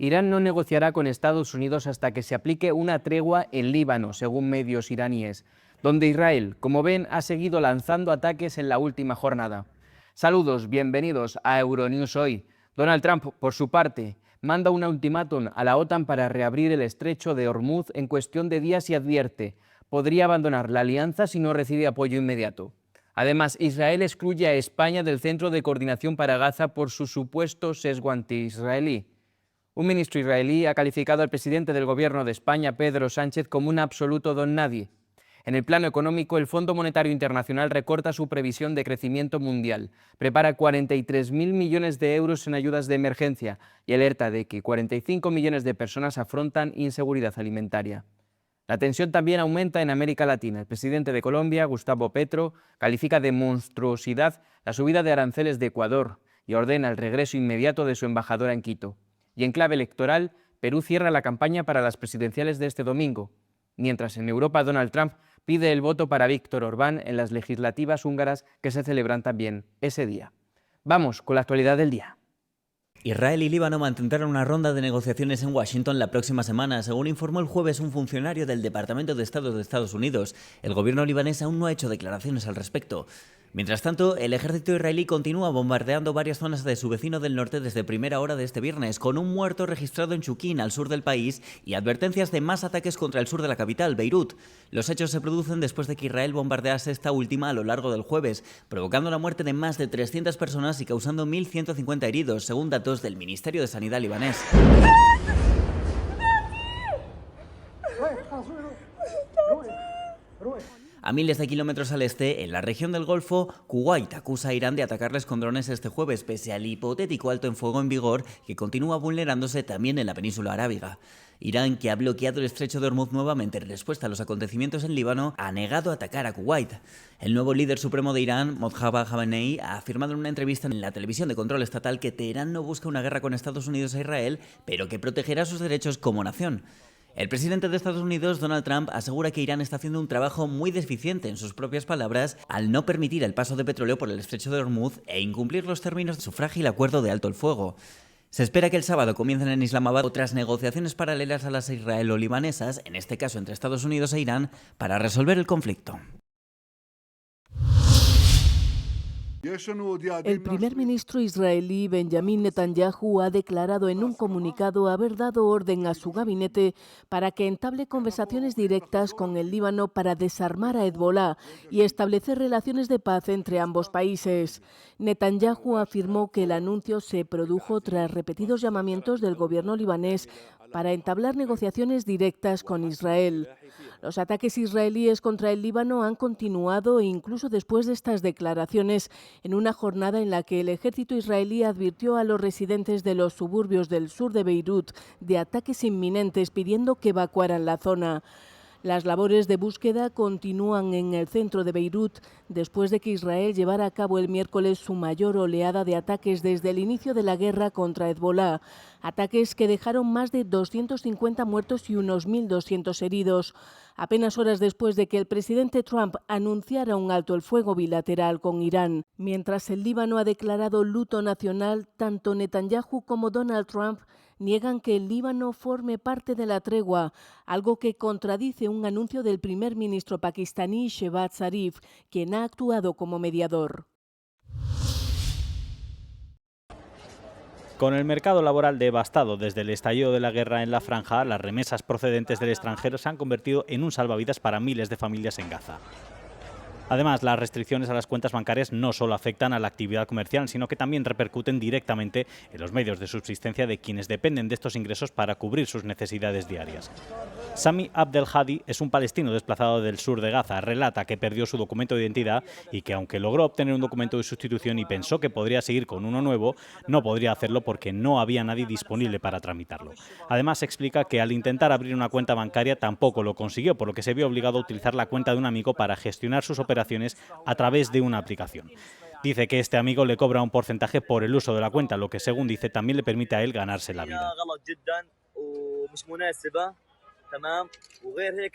Irán no negociará con Estados Unidos hasta que se aplique una tregua en Líbano, según medios iraníes, donde Israel, como ven, ha seguido lanzando ataques en la última jornada. Saludos, bienvenidos a Euronews Hoy. Donald Trump, por su parte, manda un ultimátum a la OTAN para reabrir el estrecho de Hormuz en cuestión de días y advierte: podría abandonar la alianza si no recibe apoyo inmediato. Además, Israel excluye a España del Centro de Coordinación para Gaza por su supuesto sesgo anti-israelí. Un ministro israelí ha calificado al presidente del Gobierno de España, Pedro Sánchez, como un absoluto don nadie. En el plano económico, el Fondo Monetario Internacional recorta su previsión de crecimiento mundial, prepara 43.000 millones de euros en ayudas de emergencia y alerta de que 45 millones de personas afrontan inseguridad alimentaria. La tensión también aumenta en América Latina. El presidente de Colombia, Gustavo Petro, califica de monstruosidad la subida de aranceles de Ecuador y ordena el regreso inmediato de su embajadora en Quito. Y en clave electoral, Perú cierra la campaña para las presidenciales de este domingo, mientras en Europa Donald Trump pide el voto para Víctor Orbán en las legislativas húngaras que se celebran también ese día. Vamos con la actualidad del día. Israel y Líbano mantendrán una ronda de negociaciones en Washington la próxima semana, según informó el jueves un funcionario del Departamento de Estado de Estados Unidos. El gobierno libanés aún no ha hecho declaraciones al respecto. Mientras tanto, el ejército israelí continúa bombardeando varias zonas de su vecino del norte desde primera hora de este viernes, con un muerto registrado en Chuquín, al sur del país, y advertencias de más ataques contra el sur de la capital, Beirut. Los hechos se producen después de que Israel bombardease esta última a lo largo del jueves, provocando la muerte de más de 300 personas y causando 1.150 heridos, según datos del Ministerio de Sanidad libanés. A miles de kilómetros al este, en la región del Golfo, Kuwait acusa a Irán de atacarles con drones este jueves, pese al hipotético alto en fuego en vigor que continúa vulnerándose también en la península arábiga. Irán, que ha bloqueado el estrecho de Hormuz nuevamente en respuesta a los acontecimientos en Líbano, ha negado atacar a Kuwait. El nuevo líder supremo de Irán, Mojtaba Khamenei, ha afirmado en una entrevista en la televisión de control estatal que Teherán no busca una guerra con Estados Unidos e Israel, pero que protegerá sus derechos como nación. El presidente de Estados Unidos, Donald Trump, asegura que Irán está haciendo un trabajo muy deficiente, en sus propias palabras, al no permitir el paso de petróleo por el estrecho de Hormuz e incumplir los términos de su frágil acuerdo de alto el fuego. Se espera que el sábado comiencen en Islamabad otras negociaciones paralelas a las israelo-libanesas, en este caso entre Estados Unidos e Irán, para resolver el conflicto. El primer ministro israelí Benjamin Netanyahu ha declarado en un comunicado haber dado orden a su gabinete para que entable conversaciones directas con el Líbano para desarmar a Hezbolá y establecer relaciones de paz entre ambos países. Netanyahu afirmó que el anuncio se produjo tras repetidos llamamientos del gobierno libanés para entablar negociaciones directas con Israel. Los ataques israelíes contra el Líbano han continuado incluso después de estas declaraciones, en una jornada en la que el ejército israelí advirtió a los residentes de los suburbios del sur de Beirut de ataques inminentes, pidiendo que evacuaran la zona. Las labores de búsqueda continúan en el centro de Beirut después de que Israel llevara a cabo el miércoles su mayor oleada de ataques desde el inicio de la guerra contra Hezbolá. Ataques que dejaron más de 250 muertos y unos 1.200 heridos. Apenas horas después de que el presidente Trump anunciara un alto el fuego bilateral con Irán. Mientras el Líbano ha declarado luto nacional, tanto Netanyahu como Donald Trump niegan que el Líbano forme parte de la tregua, algo que contradice un anuncio del primer ministro pakistaní Shehbaz Sharif, quien ha actuado como mediador. Con el mercado laboral devastado desde el estallido de la guerra en la franja, las remesas procedentes del extranjero se han convertido en un salvavidas para miles de familias en Gaza. Además, las restricciones a las cuentas bancarias no solo afectan a la actividad comercial, sino que también repercuten directamente en los medios de subsistencia de quienes dependen de estos ingresos para cubrir sus necesidades diarias. Sami Abdelhadi es un palestino desplazado del sur de Gaza. Relata que perdió su documento de identidad y que, aunque logró obtener un documento de sustitución y pensó que podría seguir con uno nuevo, no podría hacerlo porque no había nadie disponible para tramitarlo. Además, explica que al intentar abrir una cuenta bancaria tampoco lo consiguió, por lo que se vio obligado a utilizar la cuenta de un amigo para gestionar sus operaciones a través de una aplicación. Dice que este amigo le cobra un porcentaje por el uso de la cuenta, lo que, según dice, también le permite a él ganarse la vida.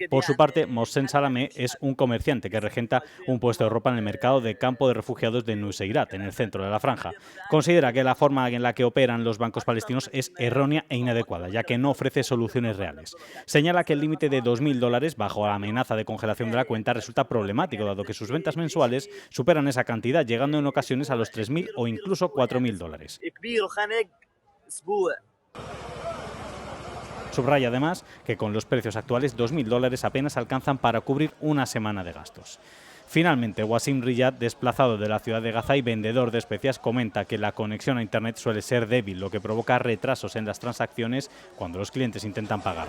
Por su parte, Mohsen Salameh es un comerciante que regenta un puesto de ropa en el mercado de campo de refugiados de Nuseirat, en el centro de la franja. Considera que la forma en la que operan los bancos palestinos es errónea e inadecuada, ya que no ofrece soluciones reales. Señala que el límite de $2.000 bajo la amenaza de congelación de la cuenta resulta problemático, dado que sus ventas mensuales superan esa cantidad, llegando en ocasiones a los $3.000 o incluso $4.000. Subraya además que con los precios actuales $2.000 apenas alcanzan para cubrir una semana de gastos. Finalmente, Wasim Riyad, desplazado de la ciudad de Gaza y vendedor de especias, comenta que la conexión a Internet suele ser débil, lo que provoca retrasos en las transacciones cuando los clientes intentan pagar.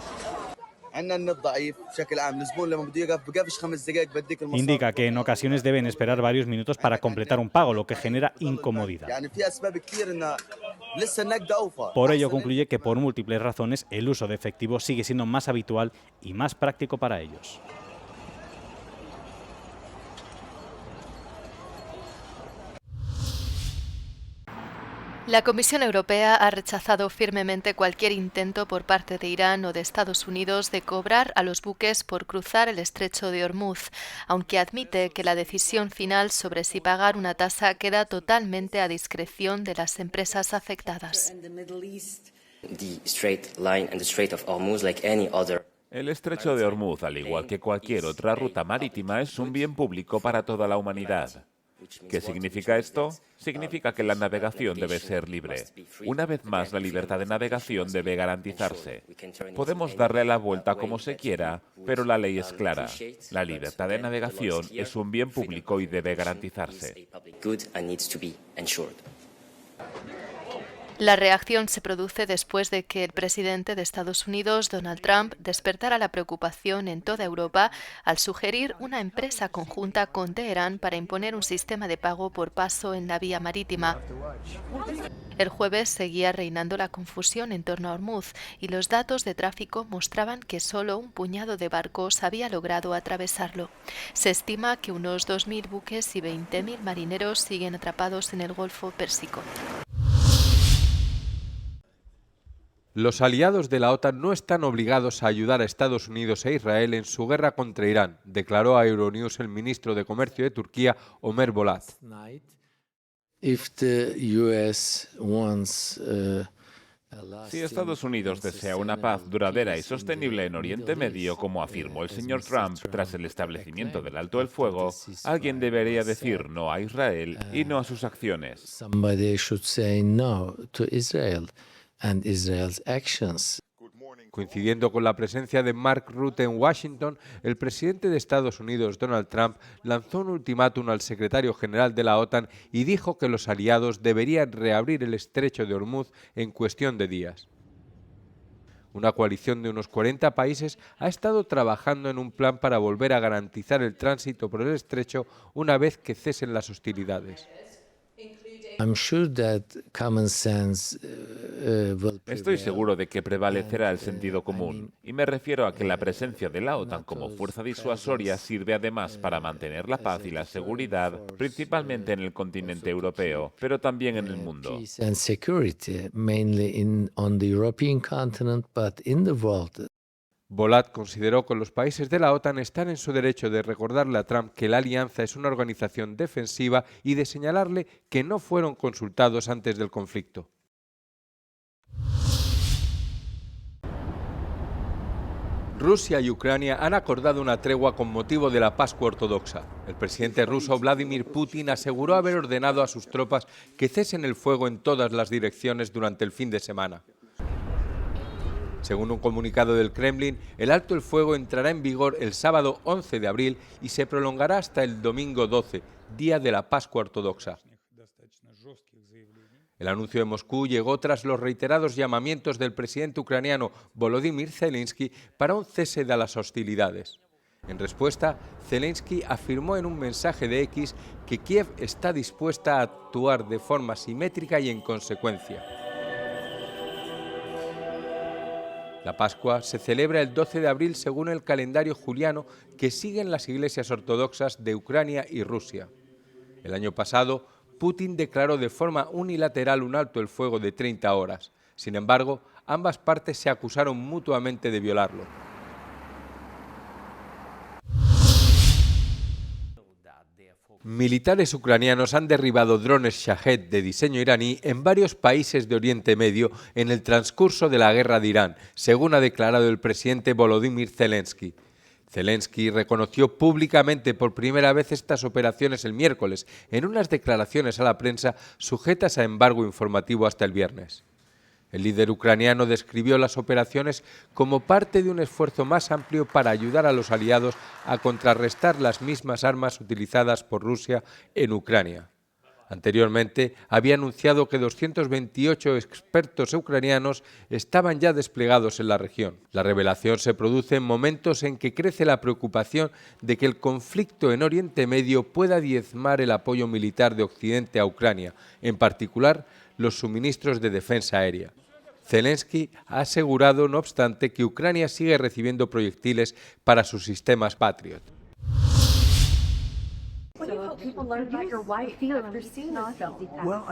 Indica que en ocasiones deben esperar varios minutos para completar un pago, lo que genera incomodidad. Por ello concluye que por múltiples razones el uso de efectivo sigue siendo más habitual y más práctico para ellos. La Comisión Europea ha rechazado firmemente cualquier intento por parte de Irán o de Estados Unidos de cobrar a los buques por cruzar el estrecho de Ormuz, aunque admite que la decisión final sobre si pagar una tasa queda totalmente a discreción de las empresas afectadas. El estrecho de Ormuz, al igual que cualquier otra ruta marítima, es un bien público para toda la humanidad. ¿Qué significa esto? Significa que la navegación debe ser libre. Una vez más, la libertad de navegación debe garantizarse. Podemos darle la vuelta como se quiera, pero la ley es clara. La libertad de navegación es un bien público y debe garantizarse. La reacción se produce después de que el presidente de Estados Unidos, Donald Trump, despertara la preocupación en toda Europa al sugerir una empresa conjunta con Teherán para imponer un sistema de pago por paso en la vía marítima. El jueves seguía reinando la confusión en torno a Ormuz y los datos de tráfico mostraban que solo un puñado de barcos había logrado atravesarlo. Se estima que unos 2.000 buques y 20.000 marineros siguen atrapados en el Golfo Pérsico. Los aliados de la OTAN no están obligados a ayudar a Estados Unidos e Israel en su guerra contra Irán, declaró a Euronews el ministro de Comercio de Turquía, Ömer Bolat. Si Estados Unidos desea una paz duradera y sostenible en Oriente Medio, como afirmó el señor Trump tras el establecimiento del alto el fuego, alguien debería decir no a Israel y no a sus acciones. Coincidiendo con la presencia de Mark Rutte en Washington, el presidente de Estados Unidos, Donald Trump, lanzó un ultimátum al secretario general de la OTAN y dijo que los aliados deberían reabrir el estrecho de Ormuz en cuestión de días. Una coalición de unos 40 países ha estado trabajando en un plan para volver a garantizar el tránsito por el estrecho una vez que cesen las hostilidades. Estoy seguro de que prevalecerá el sentido común, y me refiero a que la presencia de la OTAN como fuerza disuasoria sirve además para mantener la paz y la seguridad, principalmente en el continente europeo, pero también en el mundo. Bolat consideró que los países de la OTAN están en su derecho de recordarle a Trump que la alianza es una organización defensiva y de señalarle que no fueron consultados antes del conflicto. Rusia y Ucrania han acordado una tregua con motivo de la Pascua Ortodoxa. El presidente ruso Vladimir Putin aseguró haber ordenado a sus tropas que cesen el fuego en todas las direcciones durante el fin de semana. Según un comunicado del Kremlin, el alto el fuego entrará en vigor el sábado 11 de abril y se prolongará hasta el domingo 12, día de la Pascua Ortodoxa. El anuncio de Moscú llegó tras los reiterados llamamientos del presidente ucraniano Volodymyr Zelensky para un cese de las hostilidades. En respuesta, Zelensky afirmó en un mensaje de X que Kiev está dispuesta a actuar de forma simétrica y en consecuencia. La Pascua se celebra el 12 de abril según el calendario juliano que siguen las iglesias ortodoxas de Ucrania y Rusia. El año pasado, Putin declaró de forma unilateral un alto el fuego de 30 horas. Sin embargo, ambas partes se acusaron mutuamente de violarlo. Militares ucranianos han derribado drones Shahed de diseño iraní en varios países de Oriente Medio en el transcurso de la guerra de Irán, según ha declarado el presidente Volodymyr Zelensky. Zelensky reconoció públicamente por primera vez estas operaciones el miércoles, en unas declaraciones a la prensa sujetas a embargo informativo hasta el viernes. El líder ucraniano describió las operaciones como parte de un esfuerzo más amplio para ayudar a los aliados a contrarrestar las mismas armas utilizadas por Rusia en Ucrania. Anteriormente, había anunciado que 228 expertos ucranianos estaban ya desplegados en la región. La revelación se produce en momentos en que crece la preocupación de que el conflicto en Oriente Medio pueda diezmar el apoyo militar de Occidente a Ucrania, en particular los suministros de defensa aérea. Zelensky ha asegurado, no obstante, que Ucrania sigue recibiendo proyectiles para sus sistemas Patriot.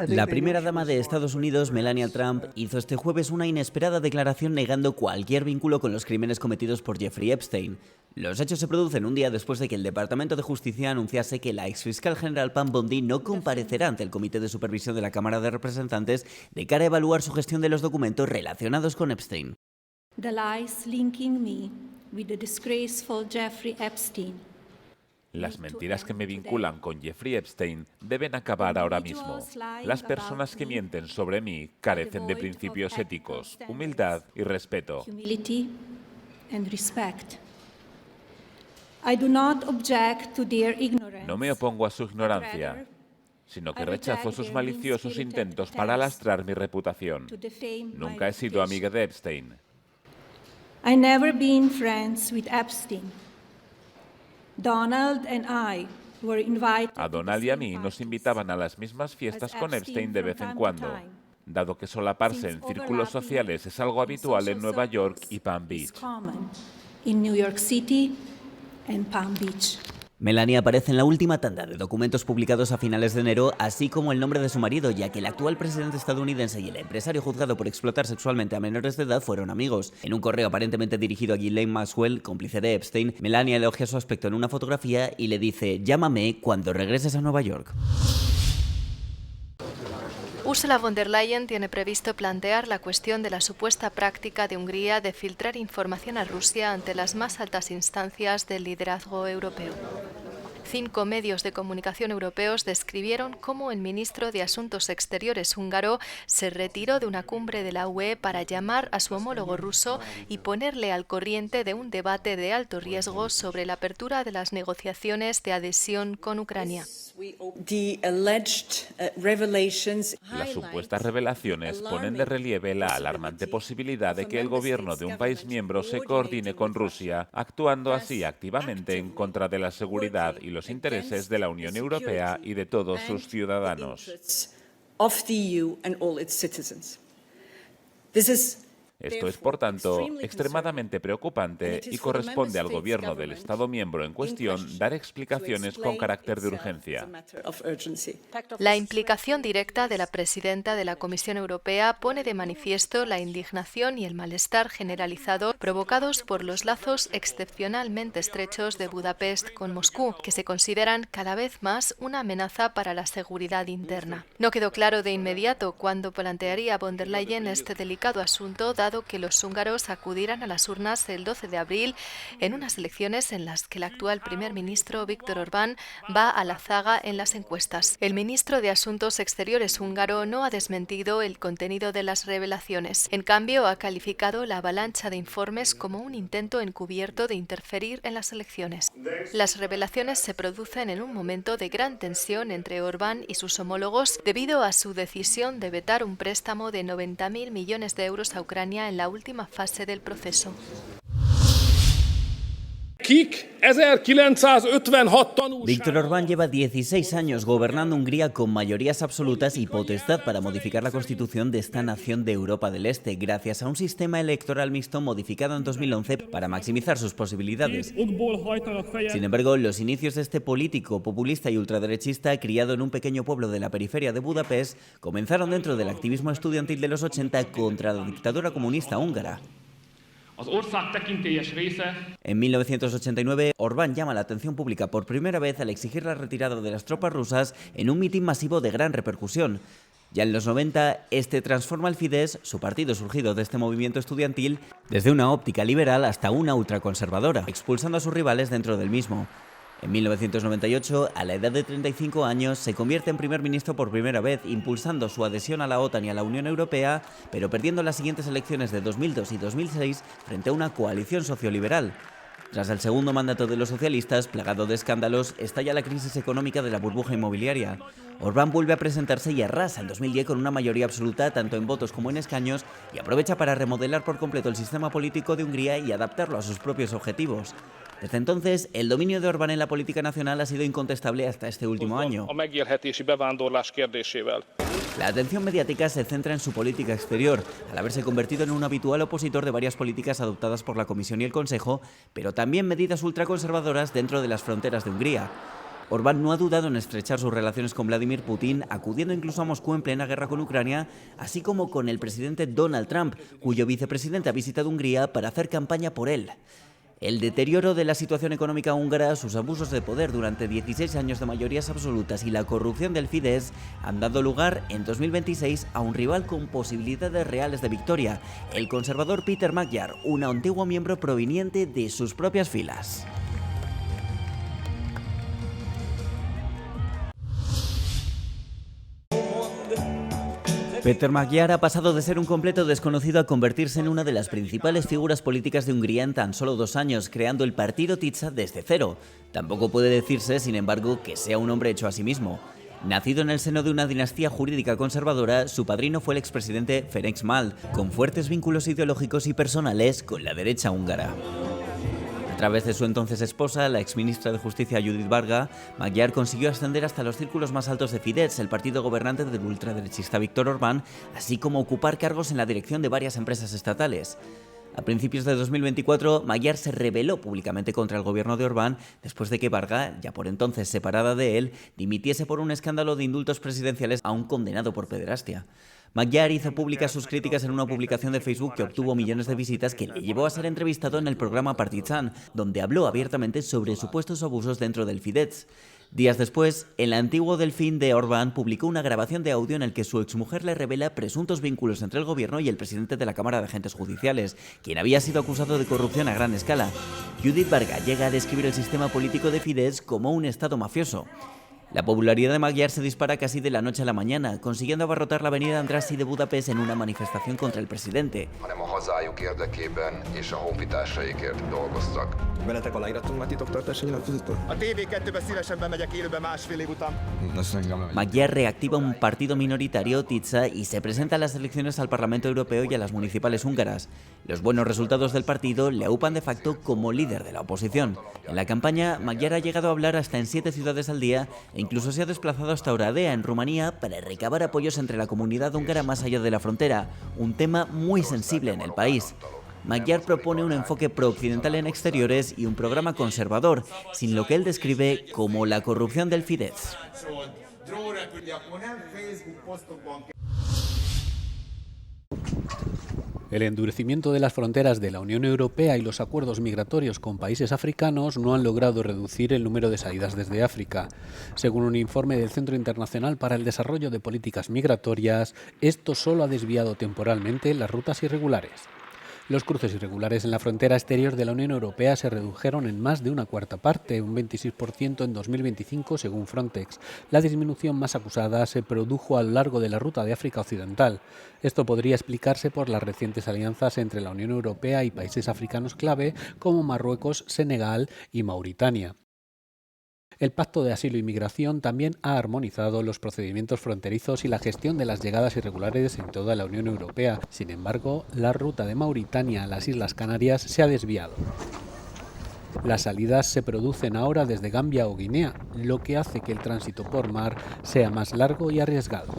La primera dama de Estados Unidos, Melania Trump, hizo este jueves una inesperada declaración negando cualquier vínculo con los crímenes cometidos por Jeffrey Epstein. Los hechos se producen un día después de que el Departamento de Justicia anunciase que la exfiscal general Pam Bondi no comparecerá ante el Comité de Supervisión de la Cámara de Representantes de cara a evaluar su gestión de los documentos relacionados con Epstein. The lies linking me with the disgraceful Jeffrey Epstein. Las mentiras que me vinculan con Jeffrey Epstein deben acabar ahora mismo. Las personas que mienten sobre mí carecen de principios éticos, humildad y respeto. Humility and respect. I do not object to their ignorance. No me opongo a su ignorancia, sino que rechazo sus maliciosos intentos para lastrar mi reputación. Nunca he sido amiga de Epstein. I never been friends with Epstein. Donald and I were invited. A Donald y a mí nos invitaban a las mismas fiestas con Epstein de vez en cuando, dado que solaparse en círculos sociales es algo habitual en Nueva York y Palm Beach. In New York City and Palm Beach. Melania aparece en la última tanda de documentos publicados a finales de enero, así como el nombre de su marido, ya que el actual presidente estadounidense y el empresario juzgado por explotar sexualmente a menores de edad fueron amigos. En un correo aparentemente dirigido a Ghislaine Maxwell, cómplice de Epstein, Melania elogia su aspecto en una fotografía y le dice: «Llámame cuando regreses a Nueva York». Ursula von der Leyen tiene previsto plantear la cuestión de la supuesta práctica de Hungría de filtrar información a Rusia ante las más altas instancias del liderazgo europeo. 5 medios de comunicación europeos describieron cómo el ministro de Asuntos Exteriores húngaro se retiró de una cumbre de la UE para llamar a su homólogo ruso y ponerle al corriente de un debate de alto riesgo sobre la apertura de las negociaciones de adhesión con Ucrania. Las supuestas revelaciones ponen de relieve la alarmante posibilidad de que el gobierno de un país miembro se coordine con Rusia, actuando así activamente en contra de la seguridad y los intereses de la Unión Europea y de todos sus ciudadanos. Esto es, por tanto, extremadamente preocupante y corresponde al gobierno del Estado miembro en cuestión dar explicaciones con carácter de urgencia. La implicación directa de la presidenta de la Comisión Europea pone de manifiesto la indignación y el malestar generalizado provocados por los lazos excepcionalmente estrechos de Budapest con Moscú, que se consideran cada vez más una amenaza para la seguridad interna. No quedó claro de inmediato cuándo plantearía von der Leyen este delicado asunto, dado que los húngaros acudirán a las urnas el 12 de abril en unas elecciones en las que el actual primer ministro Viktor Orbán va a la zaga en las encuestas. El ministro de Asuntos Exteriores húngaro no ha desmentido el contenido de las revelaciones. En cambio, ha calificado la avalancha de informes como un intento encubierto de interferir en las elecciones. Las revelaciones se producen en un momento de gran tensión entre Orbán y sus homólogos debido a su decisión de vetar un préstamo de 90.000 millones de euros a Ucrania en la última fase del proceso. Viktor Orbán lleva 16 años gobernando Hungría con mayorías absolutas y potestad para modificar la constitución de esta nación de Europa del Este, gracias a un sistema electoral mixto modificado en 2011 para maximizar sus posibilidades. Sin embargo, los inicios de este político populista y ultraderechista, criado en un pequeño pueblo de la periferia de Budapest, comenzaron dentro del activismo estudiantil de los 80 contra la dictadura comunista húngara. En 1989, Orbán llama la atención pública por primera vez al exigir la retirada de las tropas rusas en un mitin masivo de gran repercusión. Ya en los 90, este transforma al Fidesz, su partido surgido de este movimiento estudiantil, desde una óptica liberal hasta una ultraconservadora, expulsando a sus rivales dentro del mismo. En 1998, a la edad de 35 años, se convierte en primer ministro por primera vez, impulsando su adhesión a la OTAN y a la Unión Europea, pero perdiendo las siguientes elecciones de 2002 y 2006 frente a una coalición socioliberal. Tras el segundo mandato de los socialistas, plagado de escándalos, estalla la crisis económica de la burbuja inmobiliaria. Orbán vuelve a presentarse y arrasa en 2010 con una mayoría absoluta tanto en votos como en escaños y aprovecha para remodelar por completo el sistema político de Hungría y adaptarlo a sus propios objetivos. Desde entonces, el dominio de Orbán en la política nacional ha sido incontestable hasta este último año. La atención mediática se centra en su política exterior, al haberse convertido en un habitual opositor de varias políticas adoptadas por la Comisión y el Consejo, pero también medidas ultraconservadoras dentro de las fronteras de Hungría. Orbán no ha dudado en estrechar sus relaciones con Vladimir Putin, acudiendo incluso a Moscú en plena guerra con Ucrania, así como con el presidente Donald Trump, cuyo vicepresidente ha visitado Hungría para hacer campaña por él. El deterioro de la situación económica húngara, sus abusos de poder durante 16 años de mayorías absolutas y la corrupción del Fidesz han dado lugar en 2026 a un rival con posibilidades reales de victoria, el conservador Péter Magyar, un antiguo miembro proveniente de sus propias filas. Péter Magyar ha pasado de ser un completo desconocido a convertirse en una de las principales figuras políticas de Hungría en tan solo 2 años, creando el partido Tisza desde cero. Tampoco puede decirse, sin embargo, que sea un hombre hecho a sí mismo. Nacido en el seno de una dinastía jurídica conservadora, su padrino fue el expresidente Ferenc Mal, con fuertes vínculos ideológicos y personales con la derecha húngara. A través de su entonces esposa, la exministra de Justicia Judith Varga, Magyar consiguió ascender hasta los círculos más altos de Fidesz, el partido gobernante del ultraderechista Viktor Orbán, así como ocupar cargos en la dirección de varias empresas estatales. A principios de 2024, Magyar se rebeló públicamente contra el gobierno de Orbán después de que Varga, ya por entonces separada de él, dimitiese por un escándalo de indultos presidenciales a un condenado por pederastia. Magyar hizo públicas sus críticas en una publicación de Facebook que obtuvo millones de visitas que le llevó a ser entrevistado en el programa Partizan, donde habló abiertamente sobre supuestos abusos dentro del Fidesz. Días después, el antiguo delfín de Orbán publicó una grabación de audio en el que su exmujer le revela presuntos vínculos entre el gobierno y el presidente de la Cámara de Agentes Judiciales, quien había sido acusado de corrupción a gran escala. Judith Varga llega a describir el sistema político de Fidesz como un estado mafioso. La popularidad de Magyar se dispara casi de la noche a la mañana, consiguiendo abarrotar la avenida Andrássy de Budapest en una manifestación contra el presidente. Magyar reactiva un partido minoritario, Tisza, y se presenta a las elecciones al Parlamento Europeo y a las municipales húngaras. Los buenos resultados del partido le aupan de facto como líder de la oposición. En la campaña, Magyar ha llegado a hablar hasta en 7 ciudades al día e incluso se ha desplazado hasta Oradea, en Rumanía, para recabar apoyos entre la comunidad húngara más allá de la frontera, un tema muy sensible en el país. Magyar propone un enfoque prooccidental en exteriores y un programa conservador, sin lo que él describe como la corrupción del Fidesz. El endurecimiento de las fronteras de la Unión Europea y los acuerdos migratorios con países africanos no han logrado reducir el número de salidas desde África. Según un informe del Centro Internacional para el Desarrollo de Políticas Migratorias, esto solo ha desviado temporalmente las rutas irregulares. Los cruces irregulares en la frontera exterior de la Unión Europea se redujeron en más de una cuarta parte, un 26% en 2025 según Frontex. La disminución más acusada se produjo a lo largo de la ruta de África Occidental. Esto podría explicarse por las recientes alianzas entre la Unión Europea y países africanos clave como Marruecos, Senegal y Mauritania. El Pacto de Asilo y Migración también ha armonizado los procedimientos fronterizos y la gestión de las llegadas irregulares en toda la Unión Europea. Sin embargo, la ruta de Mauritania a las Islas Canarias se ha desviado. Las salidas se producen ahora desde Gambia o Guinea, lo que hace que el tránsito por mar sea más largo y arriesgado.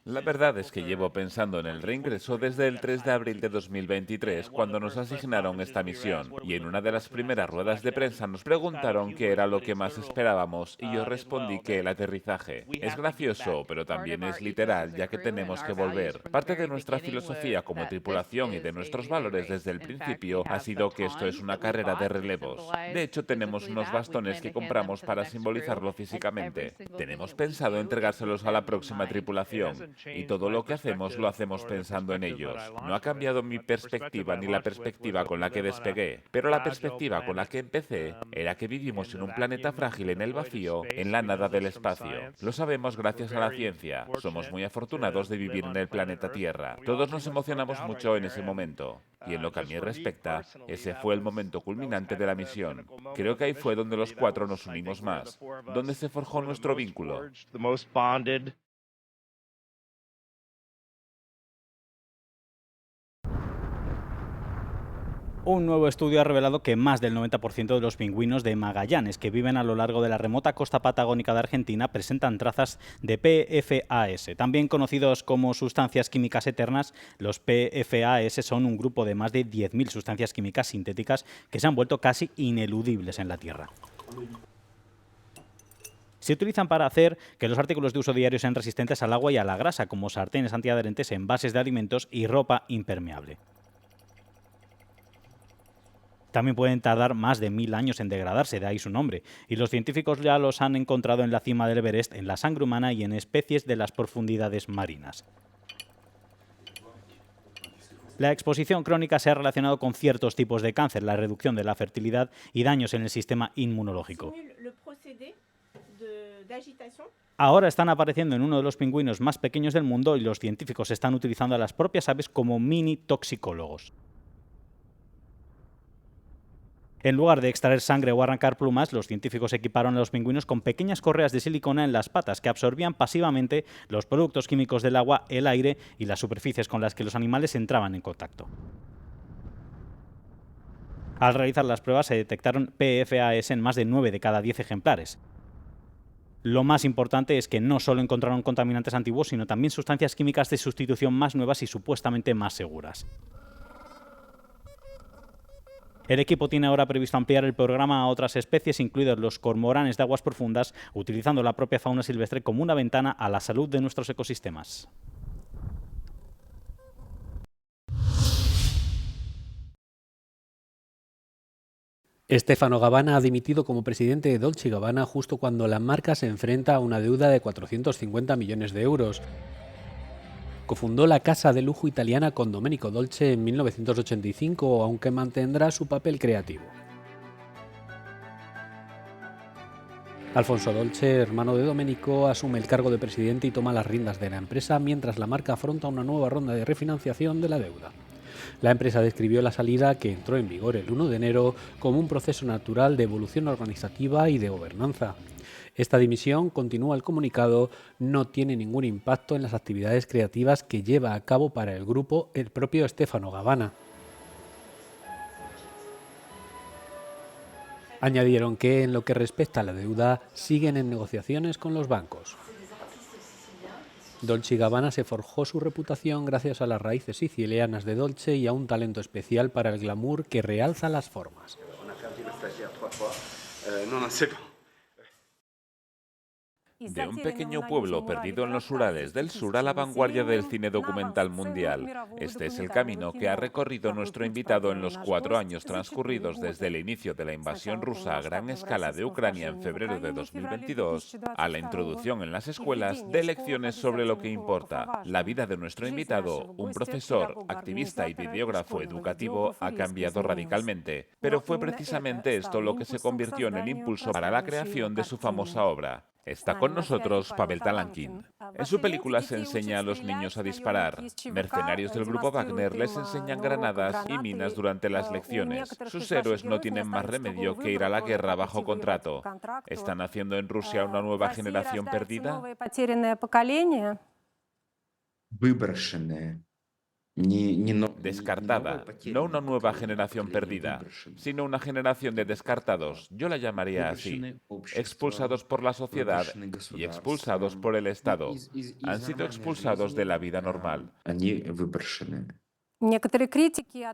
La verdad es que llevo pensando en el reingreso desde el 3 de abril de 2023, cuando nos asignaron esta misión, y en una de las primeras ruedas de prensa nos preguntaron qué era lo que más esperábamos, y yo respondí que el aterrizaje. Es gracioso, pero también es literal, ya que tenemos que volver. Parte de nuestra filosofía como tripulación y de nuestros valores desde el principio ha sido que esto es una carrera de relevos. De hecho, tenemos unos bastones que compramos para simbolizarlo físicamente. Tenemos pensado entregárselos a la próxima tripulación, y todo lo que hacemos lo hacemos pensando en ellos. No ha cambiado mi perspectiva ni la perspectiva con la que despegué, pero la perspectiva con la que empecé era que vivimos en un planeta frágil en el vacío, en la nada del espacio. Lo sabemos gracias a la ciencia. Somos muy afortunados de vivir en el planeta Tierra. Todos nos emocionamos mucho en ese momento. Y en lo que a mí respecta, ese fue el momento culminante de la misión. Creo que ahí fue donde los cuatro nos unimos más, donde se forjó nuestro vínculo. Un nuevo estudio ha revelado que más del 90% de los pingüinos de Magallanes que viven a lo largo de la remota costa patagónica de Argentina presentan trazas de PFAS. También conocidos como sustancias químicas eternas, los PFAS son un grupo de más de 10.000 sustancias químicas sintéticas que se han vuelto casi ineludibles en la Tierra. Se utilizan para hacer que los artículos de uso diario sean resistentes al agua y a la grasa, como sartenes antiadherentes, envases de alimentos y ropa impermeable. También pueden tardar más de 1000 años en degradarse, de ahí su nombre, y los científicos ya los han encontrado en la cima del Everest, en la sangre humana y en especies de las profundidades marinas. La exposición crónica se ha relacionado con ciertos tipos de cáncer, la reducción de la fertilidad y daños en el sistema inmunológico. Ahora están apareciendo en uno de los pingüinos más pequeños del mundo y los científicos están utilizando a las propias aves como mini toxicólogos. En lugar de extraer sangre o arrancar plumas, los científicos equiparon a los pingüinos con pequeñas correas de silicona en las patas que absorbían pasivamente los productos químicos del agua, el aire y las superficies con las que los animales entraban en contacto. Al realizar las pruebas se detectaron PFAS en más de 9 de cada 10 ejemplares. Lo más importante es que no solo encontraron contaminantes antiguos, sino también sustancias químicas de sustitución más nuevas y supuestamente más seguras. El equipo tiene ahora previsto ampliar el programa a otras especies, incluidos los cormoranes de aguas profundas, utilizando la propia fauna silvestre como una ventana a la salud de nuestros ecosistemas. Stefano Gabbana ha dimitido como presidente de Dolce & Gabbana justo cuando la marca se enfrenta a una deuda de 450 millones de euros. Cofundó la casa de lujo italiana con Domenico Dolce en 1985, aunque mantendrá su papel creativo. Alfonso Dolce, hermano de Domenico, asume el cargo de presidente y toma las riendas de la empresa mientras la marca afronta una nueva ronda de refinanciación de la deuda. La empresa describió la salida, que entró en vigor el 1 de enero, como un proceso natural de evolución organizativa y de gobernanza. Esta dimisión, continúa el comunicado, no tiene ningún impacto en las actividades creativas que lleva a cabo para el grupo el propio Stefano Gabbana. Añadieron que, en lo que respecta a la deuda, siguen en negociaciones con los bancos. Dolce & Gabbana se forjó su reputación gracias a las raíces sicilianas de Dolce y a un talento especial para el glamour que realza las formas. De un pequeño pueblo perdido en los Urales del Sur a la vanguardia del cine documental mundial. Este es el camino que ha recorrido nuestro invitado en los 4 años transcurridos desde el inicio de la invasión rusa a gran escala de Ucrania en febrero de 2022 a la introducción en las escuelas de lecciones sobre lo que importa. La vida de nuestro invitado, un profesor, activista y videógrafo educativo, ha cambiado radicalmente, pero fue precisamente esto lo que se convirtió en el impulso para la creación de su famosa obra. Está con nosotros Pavel Talankin. En su película se enseña a los niños a disparar. Mercenarios del grupo Wagner les enseñan granadas y minas durante las lecciones. Sus héroes no tienen más remedio que ir a la guerra bajo contrato. ¿Están haciendo en Rusia una nueva generación perdida? descartada, no una nueva generación perdida, sino una generación de descartados, yo la llamaría así, expulsados por la sociedad y expulsados por el Estado. Han sido expulsados de la vida normal.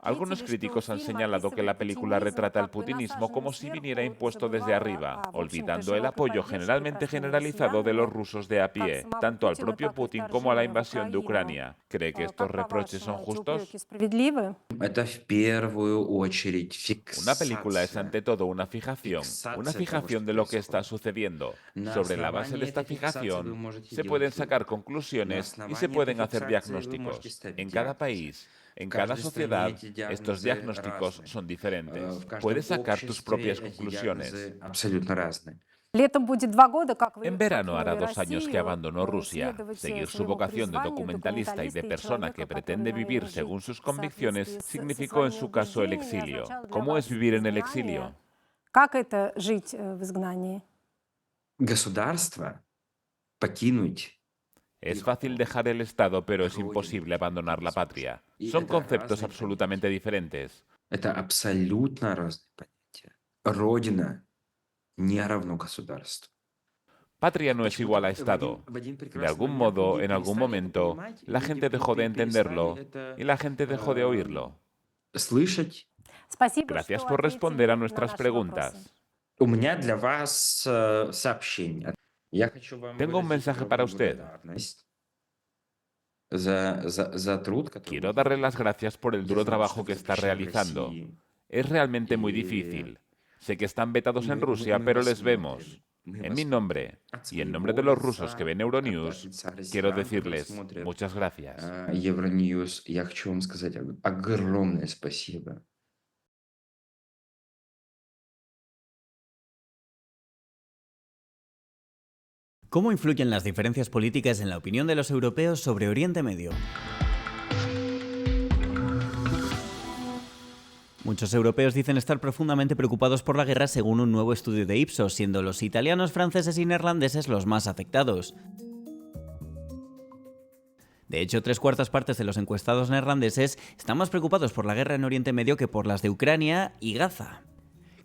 Algunos críticos han señalado que la película retrata el putinismo como si viniera impuesto desde arriba, olvidando el apoyo generalmente generalizado de los rusos de a pie, tanto al propio Putin como a la invasión de Ucrania. ¿Cree que estos reproches son justos? Una película es ante todo una fijación de lo que está sucediendo. Sobre la base de esta fijación se pueden sacar conclusiones y se pueden hacer diagnósticos. En cada país, en cada sociedad, estos diagnósticos son diferentes. Puedes sacar tus propias conclusiones. En verano hará 2 años que abandonó Rusia. Seguir su vocación de documentalista y de persona que pretende vivir según sus convicciones significó en su caso el exilio. ¿Cómo es vivir en el exilio? Es fácil dejar el Estado, pero es imposible abandonar la patria. Son conceptos absolutamente diferentes. Patria no es igual a Estado. De algún modo, en algún momento, la gente dejó de entenderlo y la gente dejó de oírlo. Gracias por responder a nuestras preguntas. Tengo un mensaje para usted. Quiero darle las gracias por el duro trabajo que está realizando. Es realmente muy difícil. Sé que están vetados en Rusia, pero les vemos. En mi nombre y en nombre de los rusos que ven Euronews, quiero decirles muchas gracias. ¿Cómo influyen las diferencias políticas en la opinión de los europeos sobre Oriente Medio? Muchos europeos dicen estar profundamente preocupados por la guerra según un nuevo estudio de Ipsos, siendo los italianos, franceses y neerlandeses los más afectados. De hecho, 3/4 partes de los encuestados neerlandeses están más preocupados por la guerra en Oriente Medio que por las de Ucrania y Gaza.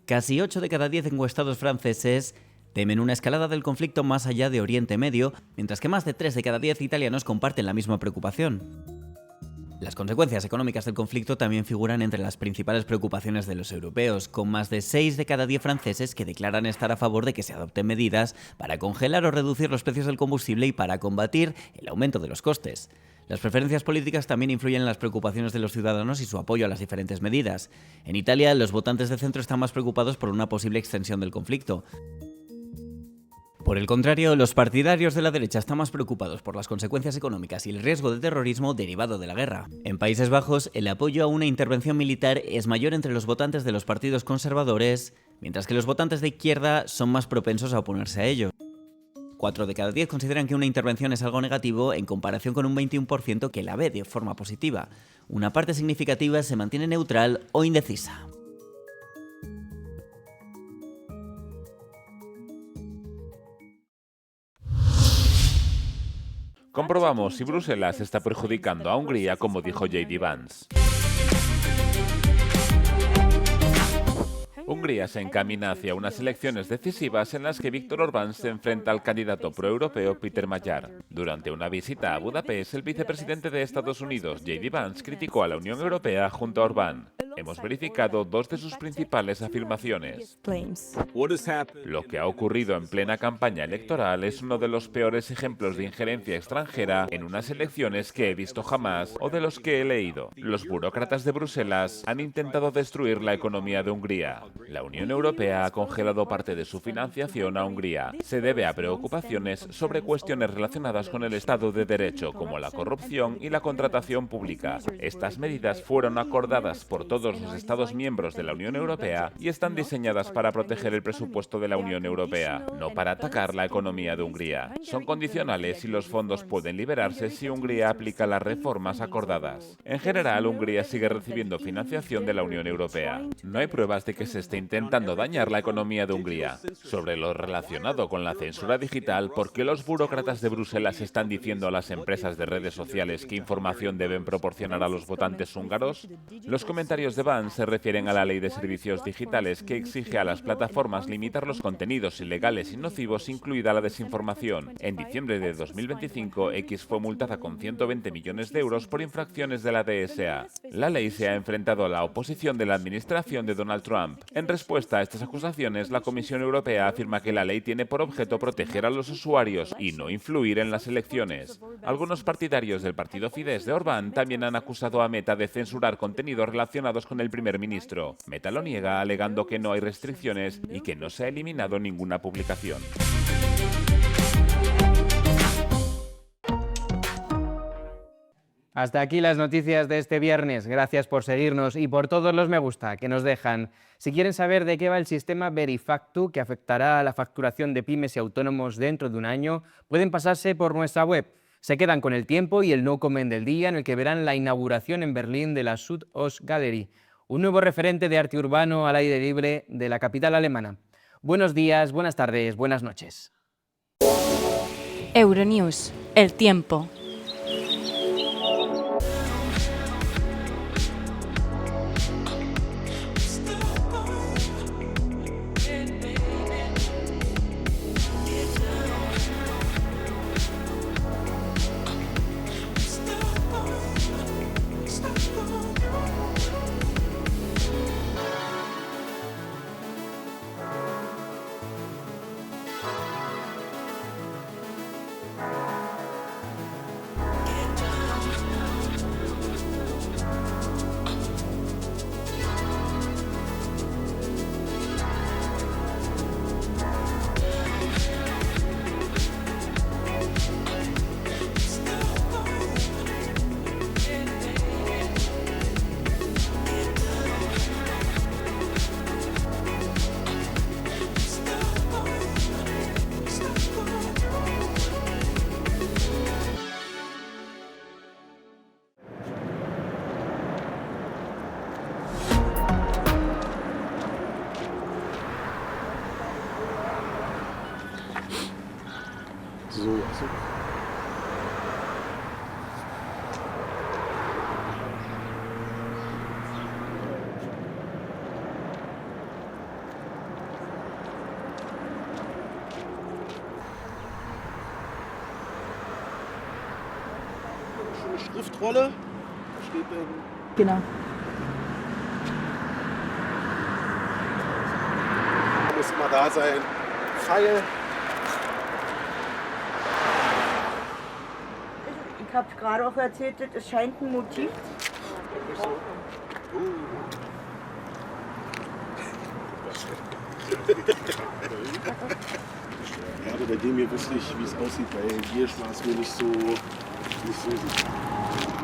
Casi 8 de cada 10 encuestados franceses temen una escalada del conflicto más allá de Oriente Medio, mientras que más de 3 de cada 10 italianos comparten la misma preocupación. Las consecuencias económicas del conflicto también figuran entre las principales preocupaciones de los europeos, con más de 6 de cada 10 franceses que declaran estar a favor de que se adopten medidas para congelar o reducir los precios del combustible y para combatir el aumento de los costes. Las preferencias políticas también influyen en las preocupaciones de los ciudadanos y su apoyo a las diferentes medidas. En Italia, los votantes de centro están más preocupados por una posible extensión del conflicto. Por el contrario, los partidarios de la derecha están más preocupados por las consecuencias económicas y el riesgo de terrorismo derivado de la guerra. En Países Bajos, el apoyo a una intervención militar es mayor entre los votantes de los partidos conservadores, mientras que los votantes de izquierda son más propensos a oponerse a ello. 4 de cada 10 consideran que una intervención es algo negativo en comparación con un 21% que la ve de forma positiva. Una parte significativa se mantiene neutral o indecisa. Comprobamos si Bruselas está perjudicando a Hungría, como dijo J.D. Vance. Hungría se encamina hacia unas elecciones decisivas en las que Viktor Orbán se enfrenta al candidato proeuropeo Peter Magyar. Durante una visita a Budapest, el vicepresidente de Estados Unidos, J.D. Vance, criticó a la Unión Europea junto a Orbán. Hemos verificado 2 de sus principales afirmaciones. Lo que ha ocurrido en plena campaña electoral es uno de los peores ejemplos de injerencia extranjera en unas elecciones que he visto jamás o de los que he leído. Los burócratas de Bruselas han intentado destruir la economía de Hungría. La Unión Europea ha congelado parte de su financiación a Hungría. Se debe a preocupaciones sobre cuestiones relacionadas con el Estado de Derecho, como la corrupción y la contratación pública. Estas medidas fueron acordadas por todos todos los Estados miembros de la Unión Europea y están diseñadas para proteger el presupuesto de la Unión Europea, no para atacar la economía de Hungría. Son condicionales y los fondos pueden liberarse si Hungría aplica las reformas acordadas. En general, Hungría sigue recibiendo financiación de la Unión Europea. No hay pruebas de que se esté intentando dañar la economía de Hungría. Sobre lo relacionado con la censura digital, ¿por qué los burócratas de Bruselas están diciendo a las empresas de redes sociales qué información deben proporcionar a los votantes húngaros? Los comentarios de Ban se refieren a la Ley de Servicios Digitales que exige a las plataformas limitar los contenidos ilegales y nocivos, incluida la desinformación. En diciembre de 2025, X fue multada con 120 millones de euros por infracciones de la DSA. La ley se ha enfrentado a la oposición de la administración de Donald Trump. En respuesta a estas acusaciones, la Comisión Europea afirma que la ley tiene por objeto proteger a los usuarios y no influir en las elecciones. Algunos partidarios del partido Fidesz de Orbán también han acusado a Meta de censurar contenidos relacionados con el primer ministro. Meta lo niega, alegando que no hay restricciones y que no se ha eliminado ninguna publicación. Hasta aquí las noticias de este viernes. Gracias por seguirnos y por todos los me gusta que nos dejan. Si quieren saber de qué va el sistema Verifactu, que afectará a la facturación de pymes y autónomos dentro de un año, pueden pasarse por nuestra web. Se quedan con el tiempo y el no comment del día, en el que verán la inauguración en Berlín de la Südostgalerie, un nuevo referente de arte urbano al aire libre de la capital alemana. Buenos días, buenas tardes, buenas noches. Euronews, el tiempo. Schriftrolle. Steht genau. Muss immer da sein. Pfeil. Ich habe gerade auch erzählt, es scheint ein Motiv. Gerade bei dem hier wusste ich, wie es aussieht, weil hier war es mir nicht so sicher.